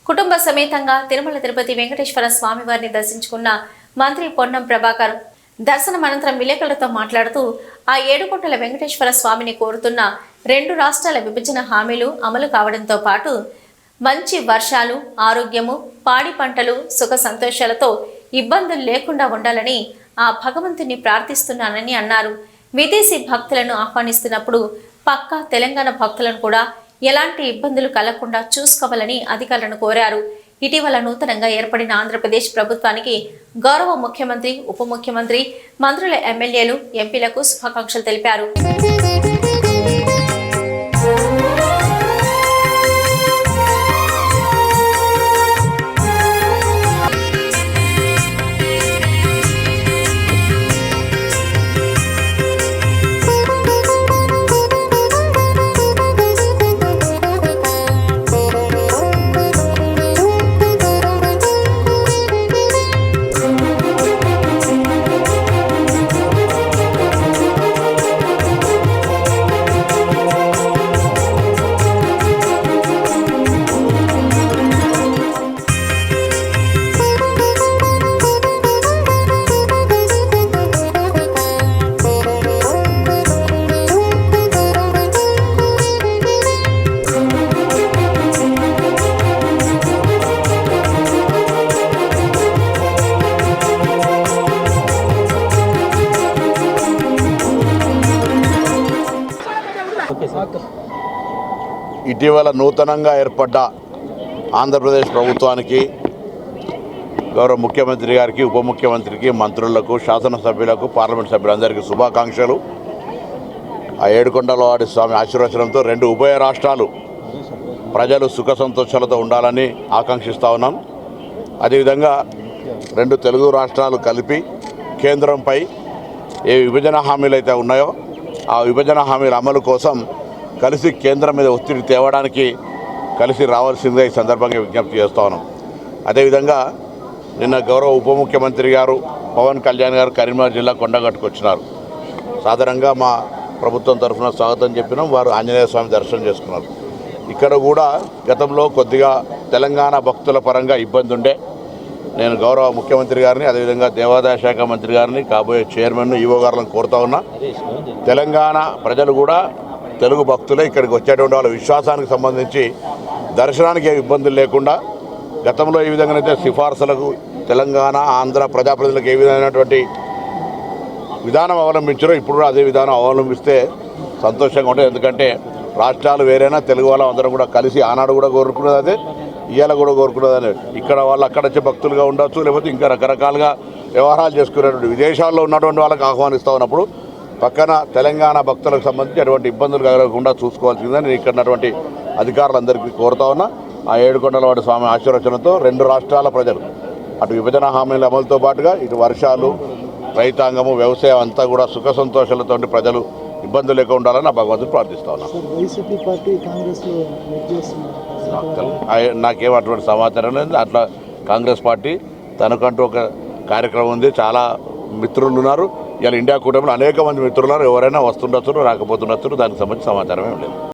కుటుంబ సమేతంగా తిరుమల తిరుపతి వెంకటేశ్వర స్వామి వారిని దర్శించుకున్న మంత్రి పొన్నం ప్రభాకర్ దర్శనం అనంతరం విలేకరులతో మాట్లాడుతూ ఆ ఏడుకొండల వెంకటేశ్వర స్వామిని కోరుతున్న 2 రాష్ట్రాల విభజన హామీలు అమలు కావడంతో పాటు మంచి వర్షాలు, ఆరోగ్యము, పాడి పంటలు, సుఖ సంతోషాలతో ఇబ్బందులు లేకుండా ఉండాలని ఆ భగవంతుని ప్రార్థిస్తున్నానని అన్నారు. విదేశీ భక్తులను ఆహ్వానిస్తున్నప్పుడు పక్కా తెలంగాణ భక్తులను కూడా ఎలాంటి ఇబ్బందులు కలగకుండా చూసుకోవాలని అధికారులను కోరారు. ఇటీవల నూతనంగా ఏర్పడిన ఆంధ్రప్రదేశ్ ప్రభుత్వానికి గౌరవ ముఖ్యమంత్రి, ఉప ముఖ్యమంత్రి, మంత్రుల, ఎమ్మెల్యేలు, ఎంపీలకు శుభాకాంక్షలు తెలిపారు. ఇటీవల నూతనంగా ఏర్పడ్డ ఆంధ్రప్రదేశ్ ప్రభుత్వానికి గౌరవ ముఖ్యమంత్రి గారికి, ఉప ముఖ్యమంత్రికి, మంత్రులకు, శాసనసభ్యులకు, పార్లమెంట్ సభ్యులందరికీ శుభాకాంక్షలు. ఆ ఏడుకొండలవాడి స్వామి ఆశీర్వచనంతో 2 ఉభయ రాష్ట్రాలు ప్రజలు సుఖ సంతోషాలతో ఉండాలని ఆకాంక్షిస్తూ ఉన్నాం. అదేవిధంగా 2 తెలుగు రాష్ట్రాలు కలిపి కేంద్రంపై ఏ విభజన హామీలు అయితే ఉన్నాయో ఆ విభజన హామీల అమలు కోసం కలిసి కేంద్రం మీద ఒత్తిడి తేవడానికి కలిసి రావాల్సిందిగా ఈ సందర్భంగా విజ్ఞప్తి చేస్తూ ఉన్నాం. అదేవిధంగా నిన్న గౌరవ ఉప ముఖ్యమంత్రి గారు పవన్ కళ్యాణ్ గారు కరీంనగర్ జిల్లా కొండగట్టుకు వచ్చినారు. సాధారణంగా మా ప్రభుత్వం తరఫున స్వాగతం చెప్పినాం. వారు ఆంజనేయ స్వామి దర్శనం చేసుకున్నారు. ఇక్కడ కూడా గతంలో కొద్దిగా తెలంగాణ భక్తుల పరంగా ఇబ్బంది ఉండే. నేను గౌరవ ముఖ్యమంత్రి గారిని, అదేవిధంగా దేవాదాయ శాఖ మంత్రి గారిని, కాబోయే చైర్మన్, ఈవో గారులను కోరుతా ఉన్నా. తెలంగాణ ప్రజలు కూడా తెలుగు భక్తులే ఇక్కడికి వచ్చేటువంటి వాళ్ళ విశ్వాసానికి సంబంధించి దర్శనానికి ఏ ఇబ్బందులు లేకుండా గతంలో ఏ విధంగానైతే సిఫార్సులకు తెలంగాణ, ఆంధ్ర ప్రజాప్రతినిధులకు ఏ విధమైనటువంటి విధానం అవలంబించారో ఇప్పుడు కూడా అదే విధానం అవలంబిస్తే సంతోషంగా ఉంటుంది. ఎందుకంటే రాష్ట్రాలు వేరైనా తెలుగు వాళ్ళం అందరం కూడా కలిసి ఆనాడు కూడా కోరుకున్నది అదే, ఇవాళ కూడా కోరుకున్నది అదే. ఇక్కడ వాళ్ళు అక్కడ వచ్చే భక్తులుగా ఉండొచ్చు, లేకపోతే ఇంకా రకరకాలుగా వ్యవహారాలు చేసుకునేటువంటి విదేశాల్లో ఉన్నటువంటి వాళ్ళకి ఆహ్వానిస్తూ ఉన్నప్పుడు పక్కన తెలంగాణ భక్తులకు సంబంధించి అటువంటి ఇబ్బందులు కలగకుండా చూసుకోవాల్సిందని నేను ఇక్కడ ఉన్నటువంటి అధికారులందరికీ కోరుతా ఉన్నా. ఆ ఏడుకొండలవాడి స్వామి ఆశీర్వచనంతో 2 రాష్ట్రాల ప్రజలు అటు విభజన హామీల అమలుతో పాటుగా ఇటు వర్షాలు, రైతాంగము, వ్యవసాయం అంతా కూడా సుఖ సంతోషాలతో ప్రజలు ఇబ్బందులు లేకుండా ఉండాలని నా భగవంతుడు ప్రార్థిస్తా ఉన్నాను. నాకేం అటువంటి సమాచారం లేదు. అట్లా కాంగ్రెస్ పార్టీ తనకంటూ ఒక కార్యక్రమం ఉంది. చాలా మిత్రులు ఉన్నారు. ఇలా ఇండియా కూటమిలో అనేక మంది మిత్రులు ఉన్నారు. ఎవరైనా వస్తుండొచ్చు, రాకపోతుండొచ్చు. దానికి సంబంధించిన సమాచారం ఏం లేదు.